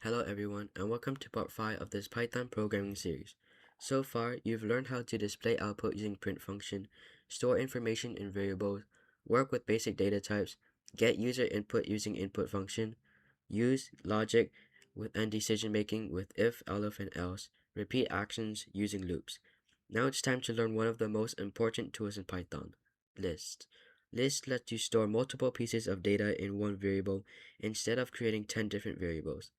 Hello everyone and welcome to part 5 of this Python programming series. So far, you've learned how to display output using print function, store information in variables, work with basic data types, get user input using input function, use logic and decision making with if, elif, and else, repeat actions using loops. Now it's time to learn one of the most important tools in Python, list. List lets you store multiple pieces of data in one variable instead of creating 10 different variables.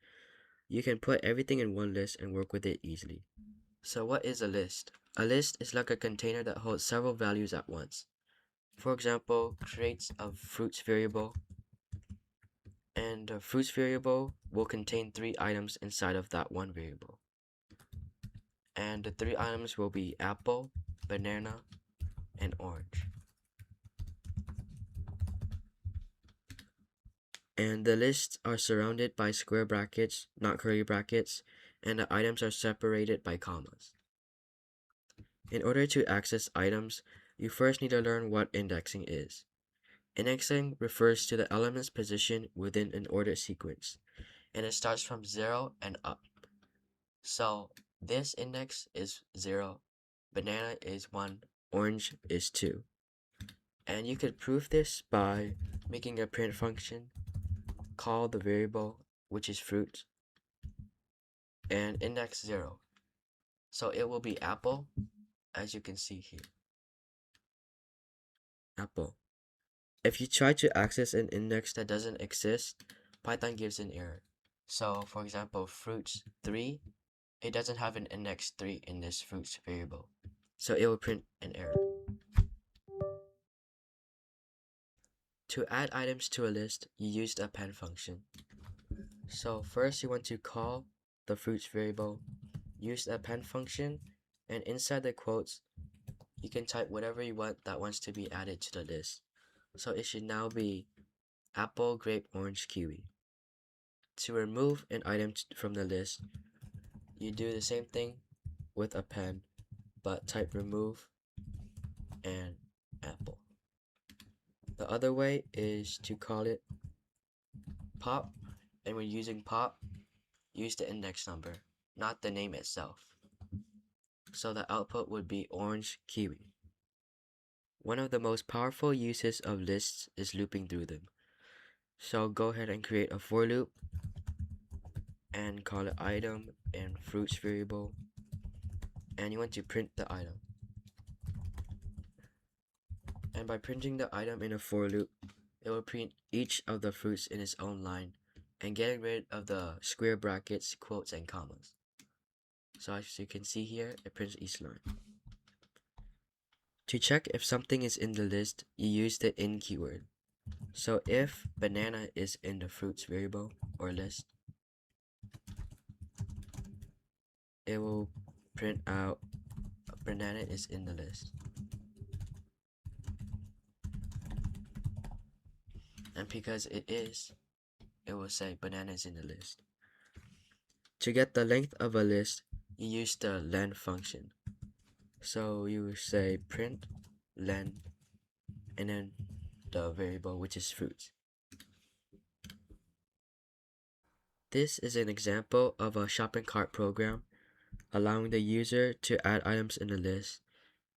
You can put everything in one list and work with it easily. So what is a list? A list is like a container that holds several values at once. For example, creates a fruits variable, and the fruits variable will contain 3 items inside of that one variable. And the 3 items will be apple, banana, and orange. And the lists are surrounded by square brackets, not curly brackets, and the items are separated by commas. In order to access items, you first need to learn what indexing is. Indexing refers to the element's position within an ordered sequence, and it starts from 0 and up. So this index is 0, banana is 1, orange is 2. And you could prove this by making a print function, call the variable, which is fruit, and index 0. So it will be apple, as you can see here. Apple. If you try to access an index that doesn't exist, Python gives an error. So for example, fruits 3, it doesn't have an index 3 in this fruits variable. So it will print an error. To add items to a list, you use the append function. So first you want to call the fruits variable, use the append function, and inside the quotes, you can type whatever you want that wants to be added to the list. So it should now be apple, grape, orange, kiwi. To remove an item from the list, you do the same thing with append, but type remove and apple. The other way is to call it pop, and when using pop, use the index number, not the name itself. So the output would be orange kiwi. One of the most powerful uses of lists is looping through them. So go ahead and create a for loop and call it item and fruits variable, and you want to print the item. And by printing the item in a for loop, it will print each of the fruits in its own line and getting rid of the square brackets, quotes, and commas. So as you can see here, it prints each line. To check if something is in the list, you use the in keyword. So if banana is in the fruits variable or list, it will print out banana is in the list. And because it is, it will say banana is in the list. To get the length of a list, you use the len function. So you will say print len and then the variable which is fruit. This is an example of a shopping cart program allowing the user to add items in a list.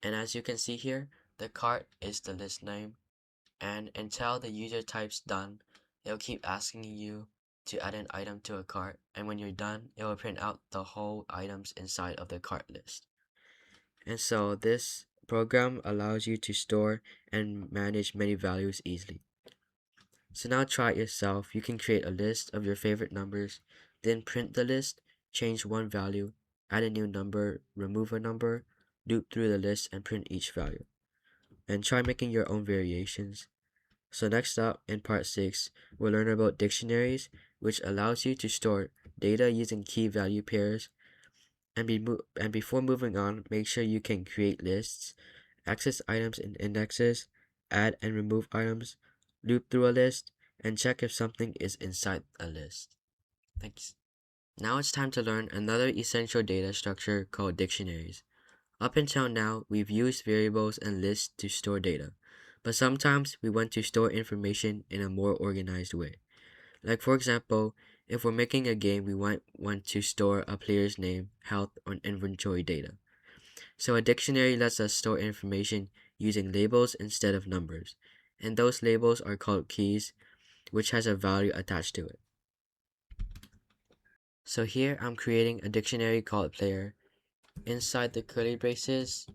And as you can see here, the cart is the list name, and until the user types done, it'll keep asking you to add an item to a cart, and when you're done, it will print out the whole items inside of the cart list. And so this program allows you to store and manage many values easily. So now try it yourself. You can create a list of your favorite numbers, then print the list, change one value, add a new number, remove a number, loop through the list and print each value. And try making your own variations. So next up, in part 6, we'll learn about dictionaries, which allows you to store data using key value pairs. And before moving on, make sure you can create lists, access items in indexes, add and remove items, loop through a list, and check if something is inside a list. Thanks. Now it's time to learn another essential data structure called dictionaries. Up until now, we've used variables and lists to store data, but sometimes we want to store information in a more organized way. Like for example, If we're making a game, we want to store a player's name, health, or inventory data. So a dictionary lets us store information using labels instead of numbers. And those labels are called keys, which has a value attached to it. So here I'm creating a dictionary called player. Inside the curly braces,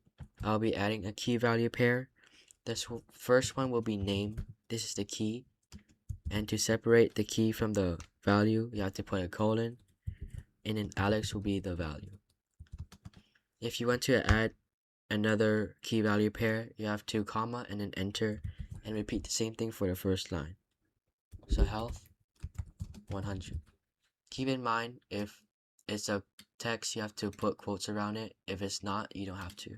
I'll be adding a key value pair. This first one will be name. This is the key. And to separate the key from the value, you have to put a colon. And then Alex will be the value. If you want to add another key value pair, you have to comma and then enter and repeat the same thing for the first line. So health 100. Keep in mind, if it's a text, you have to put quotes around it. If it's not, you don't have to.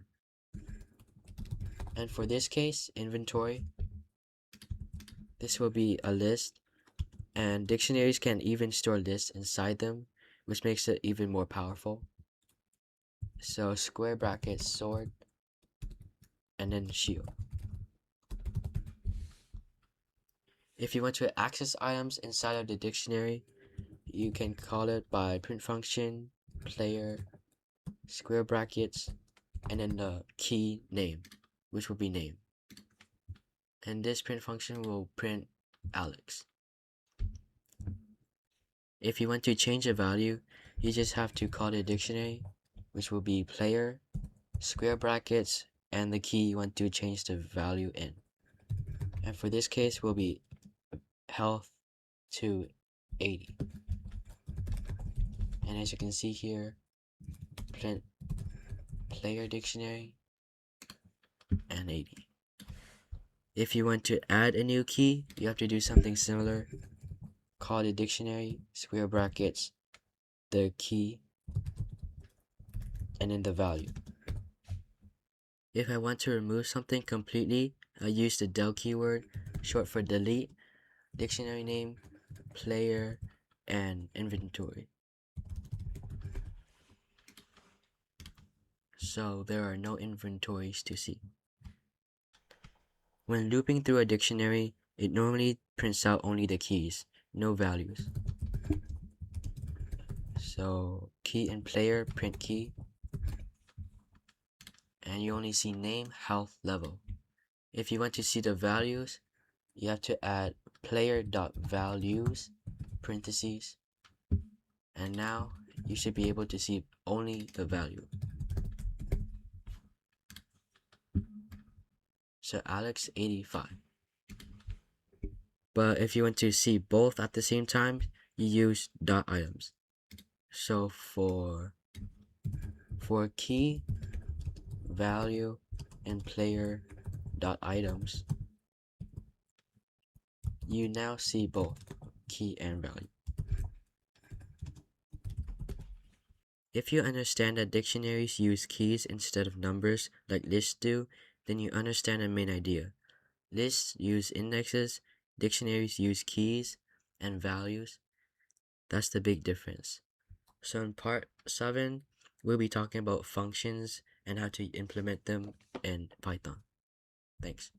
And for this case, inventory, this will be a list, and dictionaries can even store lists inside them, which makes it even more powerful. So square brackets, sword, and then shield. If you want to access items inside of the dictionary, you can call it by print function, player, square brackets, and then the key name, which will be name. And this print function will print Alex. If you want to change a value, you just have to call the dictionary, which will be player, square brackets, and the key you want to change the value in. And for this case will be health to 80. And as you can see here, print player dictionary and 80. If you want to add a new key, you have to do something similar. Call the dictionary, square brackets, the key, and then the value. If I want to remove something completely, I use the del keyword, short for delete, dictionary name, player, and inventory. So there are no inventories to see. When looping through a dictionary, it normally prints out only the keys, no values. So key and player, print key, and you only see name, health, level. If you want to see the values, you have to add player.values, parentheses, and now you should be able to see only the value. So Alex 85. But if you want to see both at the same time, you use dot items. So for key, value, and player dot items, you now see both key and value. If you understand that dictionaries use keys instead of numbers like lists do, then you understand the main idea. Lists use indexes, dictionaries use keys and values. That's the big difference. So in part 7, we'll be talking about functions and how to implement them in Python. Thanks.